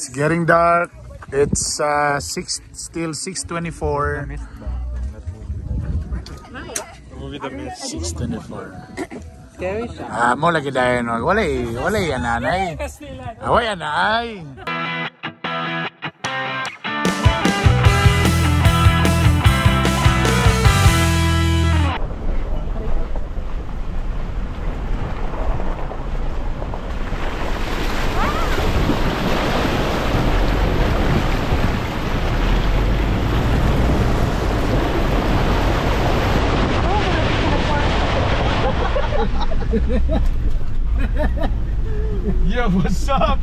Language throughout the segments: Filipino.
It's getting dark. It's still 6:24. 6:24. Scary siya. Mo lagi dahil no. Wala yan nanay. Away anay. Yo, what's up?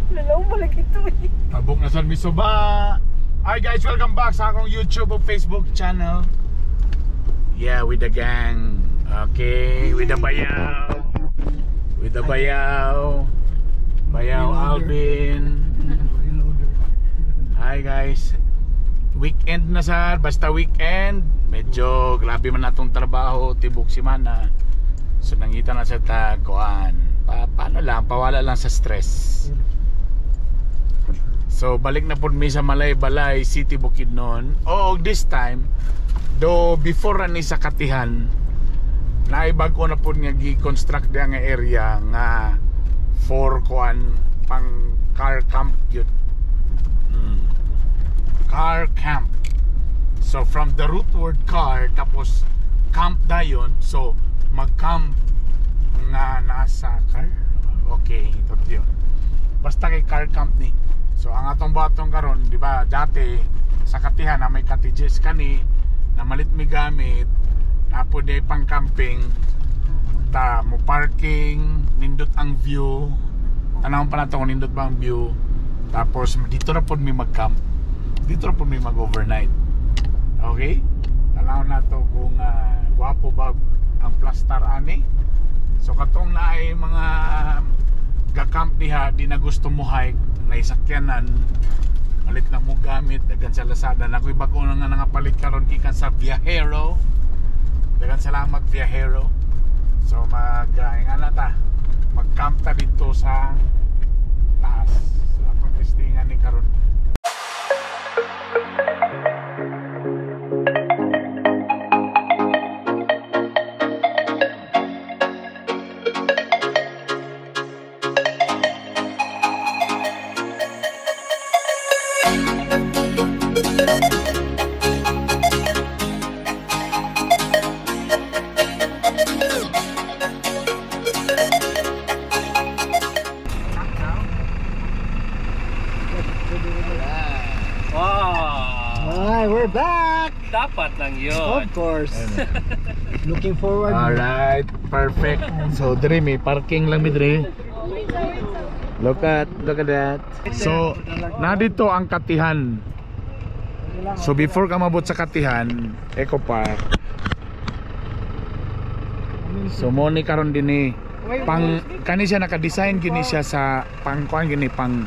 Lalaw mo lagi ito eh. Tabok na San Misoba. Hi guys, welcome back sa akong YouTube o Facebook channel. Yeah, with the gang. Okay, with the bayaw. With the bayaw. Bayaw Alvin. Hi guys. Weekend na sir, basta weekend. Medyo grabe man natong trabaho, tibok si mana. So nangita na sa taguan. Paano lang, pawala lang sa stress. So balik na po mi sa Balay City Bukidnon. Oh, this time do before ni sa Katihan, naibag ko na po nga gi-construct nga area nga for kuan pang car camp yun. Car camp. So from the root word car, tapos camp dayon, so mag-camp nga nasa car. Okay, ito yun. Basta kay car camp ni. So ang atong batong karon, di ba, dati sa Katihan na may cottages kani na malit mi gamit, apo day pang camping, ta mo parking, nindot ang view. Tanawon pa nato kung nindot ba ang view. Tapos dito na pod mi mag-camp. Dito na pod mi mag-overnight. Okay? Tanawon nato kung gwapo ba ang plastar ani. So katong naay mga ga-camp diha, di na gusto mo hike, naisakyanan, malit lang mo gamit, dagan sa Lazada. Nakoy bago na nga nangapalit karon gikan sa Viajero. Dagan salamat Viajero. So mag-camp ta dito sa taas. Sa atong testingan ni karon. Hi, we're back! Dapat lang yun. Of course. Looking forward. Alright, perfect. So dire may parking lang mi dire. Look at that. So na dito ang Katihan. So before ka mabot sa Katihan, Eco Park. So mo ni karon dinhi pang kani siya naka-design gini siya sa pang kuan gini pang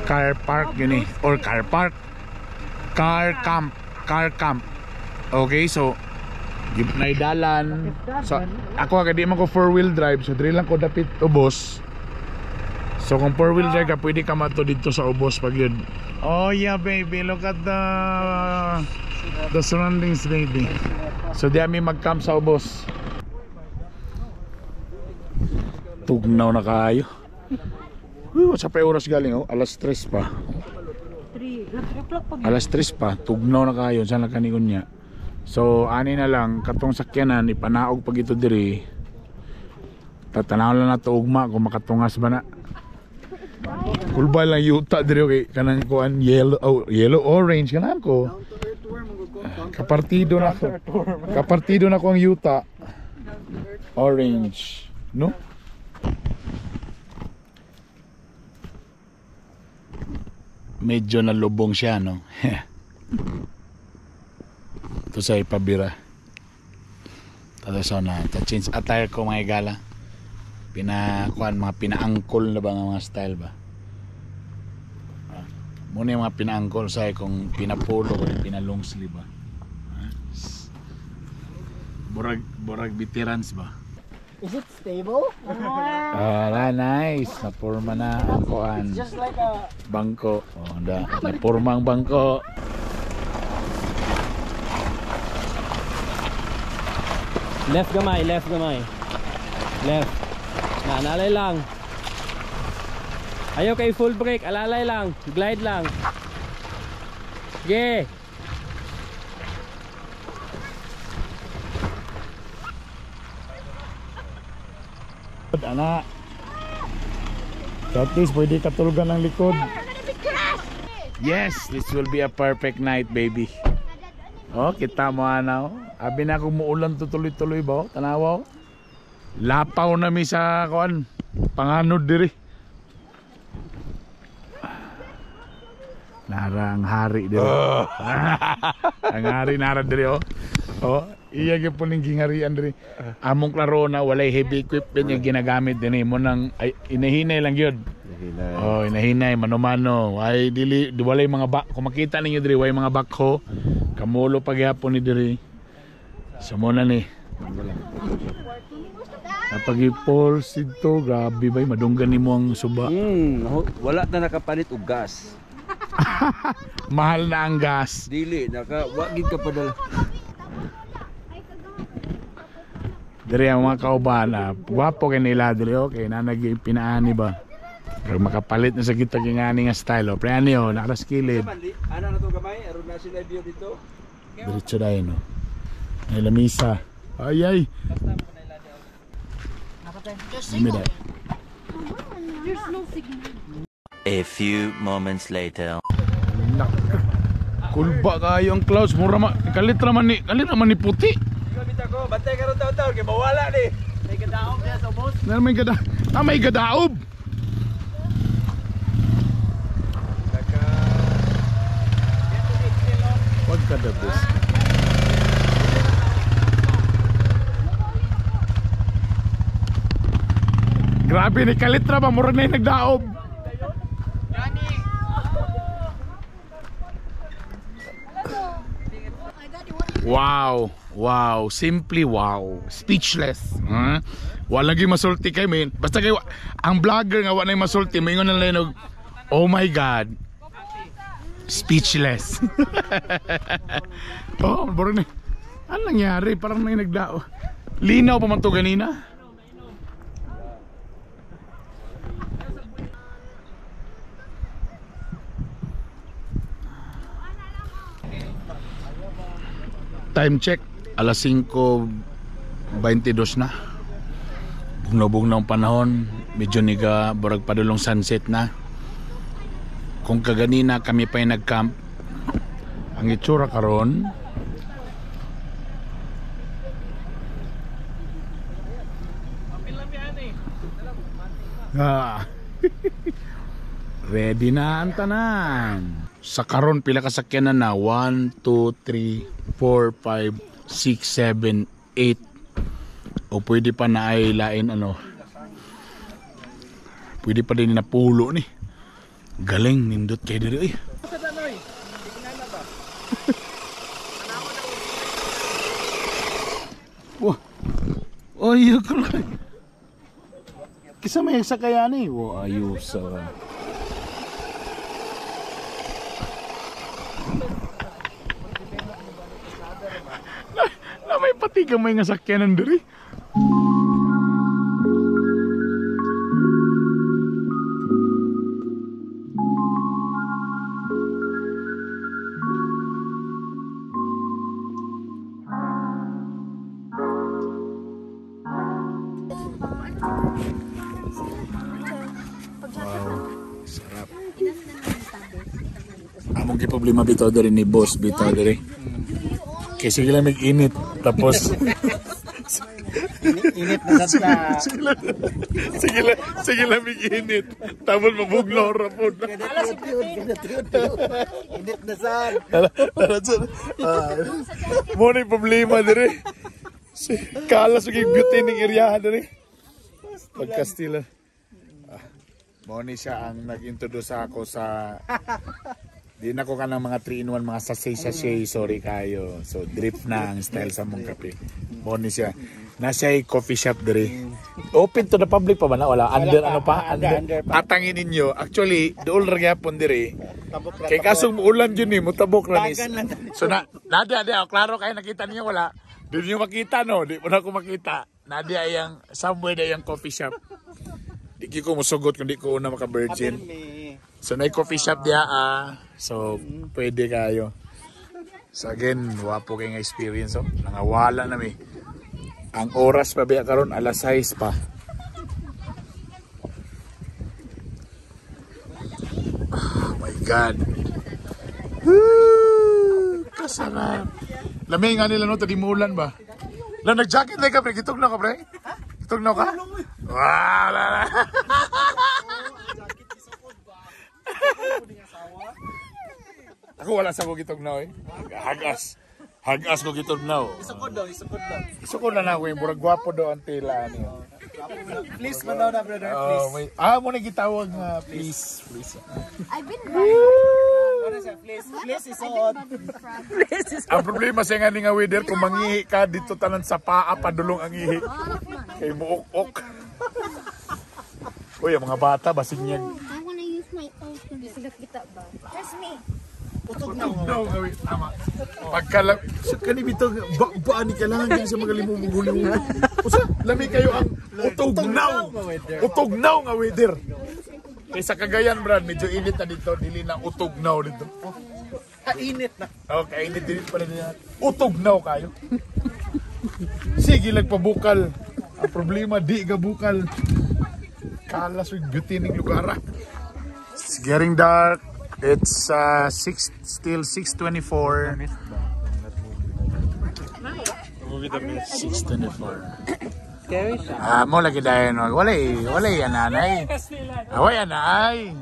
car park gini or car park. Car camp. Okay, so naidalan. So ako agad di man ko 4-wheel drive, so diri lang ko dapit ubos. So kung 4-wheel drive ka, pwede ka mato dito sa ubos pag yun. Oh yeah baby, look at the surroundings baby. So di kami mag-camp sa ubos. Tugnaw na kayo. Sa pa oras galing oh, alas 3 pa. Alas 3 pa, tugnaw na kayo, saan na kanikon niya. So ani na lang, katong sakyanan ipanaog pag ito diri. Tatanaw lang na to ugma kung makatungas ba na. Kulba lang yuta diri okay, kanang kuan yellow orange kanang ko. Kapartido na ko. Kapartido na ko ang yuta. Orange, no? Medyo nalubong siya, no? Ito sa ipabira. Tapos na change attire ko mga igala. Mga pinaangkol na ba nga mga style ba? Muna yung mga pinaangkol sa kung pinapolo o pinalong sleeve ba? Borag veterans ba? Is it stable? Nice. Napurma na ang kuan. Just like a... Bangko. Napurma ang bangko. Left gamay, left gamay. Left. Alalay lang. Ayaw kay full brake, alalay lang. Glide lang. Sige. Anak. So at least pwede katulugan ng likod. Yes, this will be a perfect night, baby. Oh, kita mo ano. Abi na kung muulan tuloy-tuloy ba? Tanawa. Lapaw na mi sa kuan. Panganod diri. Narang hari diri. Oh. Ang hari nara diri oh. Oh, iya gyud po ning gingarian diri. Among klaro na walay heavy equipment nga ginagamit dinhi mo nang inahinay lang gyud. Oh, inahinay mano-mano. Ay dili walay mga kung makita ninyo diri way mga bakho. Kamulo pa gyapon ni diri. Samo na ni. Napag-ipol sidto, grabe bay madunggan nimo ang suba. Wala na nakapalit og gas. Mahal na ang gas. Dili wagid ka padala. Diri ang mga kaubana, gwapo kay nila diri okay na pinaani ba. Pero makapalit na sa kita kingani nga style o. Pre ani o, nakaskilid. Ana na to gamay, aron na sila view dito. Diretso dai no. Ay lamisa. Ay. There's no signal. A few moments later. Kulba kayo ang clouds, mura kalit naman ni puti. Kamita ko, bantay ka ron taon-taon kay mawala ni. May gadaob niya sa boss. May gadaob. Wag ka da boss. Grabe ni kalitra ba mura na yung nagdaob. Wow, simply wow. Speechless. Wala gyud masulti kay men. Basta kay ang vlogger nga wala masulti, moingon na lang oh my god. Speechless. Oh, boro ni. Ano nangyari? Parang may nagdao. Linaw pa man to ganina. Time check, alas 5:22 na. Bugnaw-bugnaw ang panahon, medyo niga barag padulong sunset na. Kung kaganina kami pa yung nag-camp, ang itsura karon ready na ang tanan. Sa karon pila kasakyanan na 1, 2, 3, 4, 5, 6, 7, 8 o pwede pa na ay lain ano, pwede pa din na pulo ni. Galing nindot kay diri oy. Wah. Oh iya kulay. Kisa may sakayan eh. Wow, ayos. Na may pati gamay nga sakyanan diri. Sarap. Among problema bitaw diri ni boss bitaw diri. Kasi sila mag-init tapos Init na sa... sige lang mag-init tapos mabugnaw ra pod. Init na saan? Mo ni problema diri. Kalas ug beauty ning area diri. Pagkastila. Mo ni siya ang nag-introduce ako sa di na ko ka ng mga 3-in-1, mga sachet, sorry kayo. So drip na ang style sa mong kape. Mo ni siya. Nasa coffee shop diri. Open to the public pa ba na? Wala. Under ano pa? Under pa. Tatangin ninyo. Actually, dool ra gyapon diri. Tabok na. Kay kasong muulan yun eh, mutabok ra ni. Dagan lang. So nadia, klaro kayo nakita niyo wala. Doon niyo makita no, di mo na ako makita. Nadia yang somewhere na yung coffee shop. Di ko musugot kung di ko una maka-virgin. So na coffee shop dia so pwede kayo. So again, wapo kay nga experience oh. Nangawala na mi. Ang oras pa biya karon alas 6 pa. Oh my God. Woo! Kasarap. Lamay nga nila no, tadi muulan ba? Lang nag-jacket na ka pre, kitog na ka pre? Kitog na ka? Wala. Ako wala sa ko kitog na eh. Hagas ko kitog na oh. Isukod daw. Isukod na ako yung burag gwapo daw ang tila niyo. Please man daw na, brother. Please. Mo na gitawag nga please. I've been Ano siya? Please isuot. Ang problema sa nga ni nga weather kung mangihi ka dito tanan sa paa padulong ang ihi. Kay muok-ok. Uy, ang mga bata basig niyan. I wanna use my own. Sila kita ba? Trust me. Utog daw gawin tama. Pagkala sa kanibito ba ni kailangan din sa mga limong. Usa, lami kayo ang utog now nga weather. Kay sa Cagayan brad, medyo init na dito, dili na utog now dito. Kainit na. Okay, init din pala niya. Utog now kayo. Sige pabukal. Ang problema di ga bukal. Kalas with beauty ning lugar. It's getting dark. It's still 6:24. 6:24. Mo lagi dayon wala yan anay. Away anay.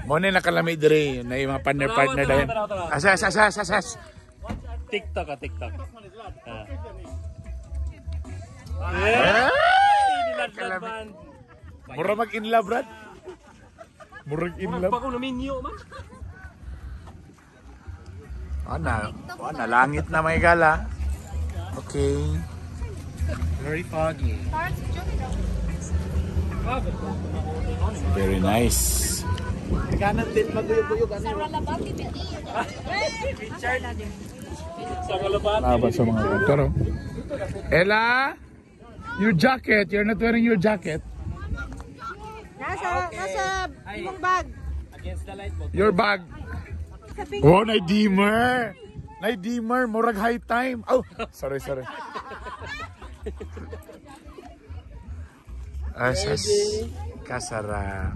Mo ni nakalami diri na yung mga partner dayon. Asas. TikTok. Mura mag-in love, Brad. Murag in love. Bako na minyo man. Ana, langit na may gala. Okay. Very foggy. Very nice. Kanan din maguyog-uyog ano. Sa Kalabati. Laban sa mga doktor. Ella, your jacket. You're not wearing your jacket. Nasa imong bag. Against the light mo. Your bag. Oh, na-dimmer. Murag high time. Oh, sorry. Asas. Kasara.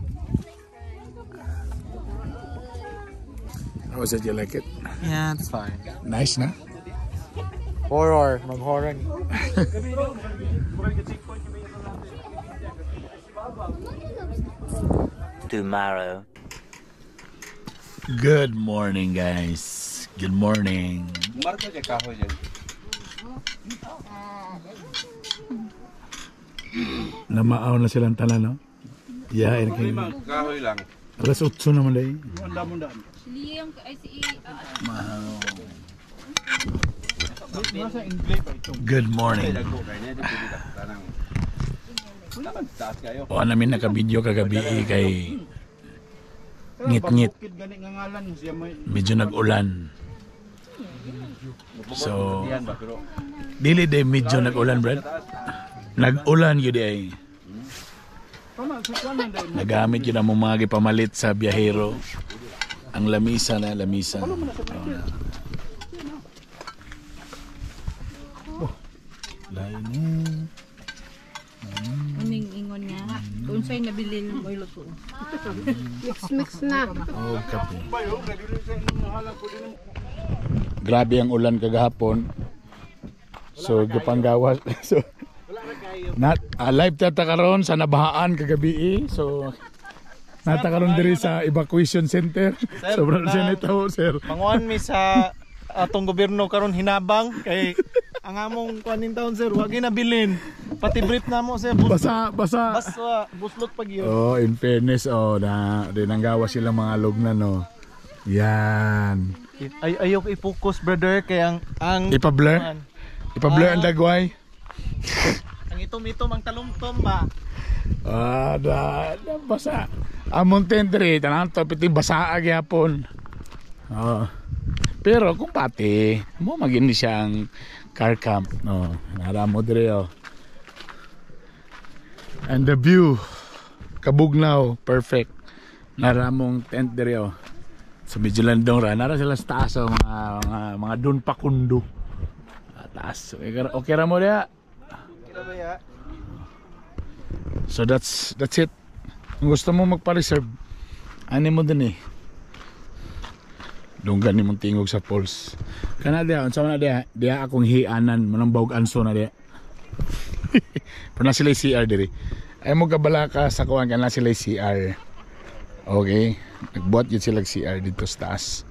How was it? You like it? Yeah, it's fine. Nice na? Horror. Mag-horror. Tomorrow. Good morning, guys. Good morning. Marco de kahoy dyan. Namaaw na silang tanan, no? Yain kayo. Kahoy lang. Alas 8 naman dahi. Good morning. O namin naka-video kagabi kay ngit-ngit. Medyo nag-ulan. So, dili day medyo nag-ulan, Brad. Nag-ulan yun ay. Nagamit yun ang mga pamalit sa biyahero. Ang lamisa. Lain Uning ingon nga. Kung sa'yo nabili mo yung luto. Mix na. Oh, kape. Grabe ang ulan kagahapon. So, gapanggawas. So, live tata karon sa nabahaan kagabi. So, nata karon diri sa evacuation center. Sobrang siya nito, sir. Manguan mi sa atong gobyerno karon hinabang kay ang among kuanin taon sir, wag ginabilin. Pati brief namo sir. Basa. Buslot pag yun. Oh, in fairness, dinanggawa silang mga lugnan, no. Yan. Ayaw i-focus brother kay ang Ipa-blur ang dagway. Ang itom-itom ang talumtom ba? Da basa. Amon tendre tanan to piti basa gyapon. Pero kung pati mo magini siyang car camp no. Nara mo dire oh. And the view Kabugnaw, perfect. Nara mong tent dire oh. Sa Bijulandong ra nara sila sa taas oh, mga dun pa kundo. Taas. Okay ra mo dia. So that's it. Kung gusto mo magpa-reserve, ani mo din eh. Dunggan ni mong tingog sa falls. Kana dia, unsa man dia? Dia akong hianan manang bawg anso na dia. Pero na sila CR diri. Ay mo gabala ka sa kuan kana sila CR. Okay. Nagbuhat yun sila CR dito sa taas.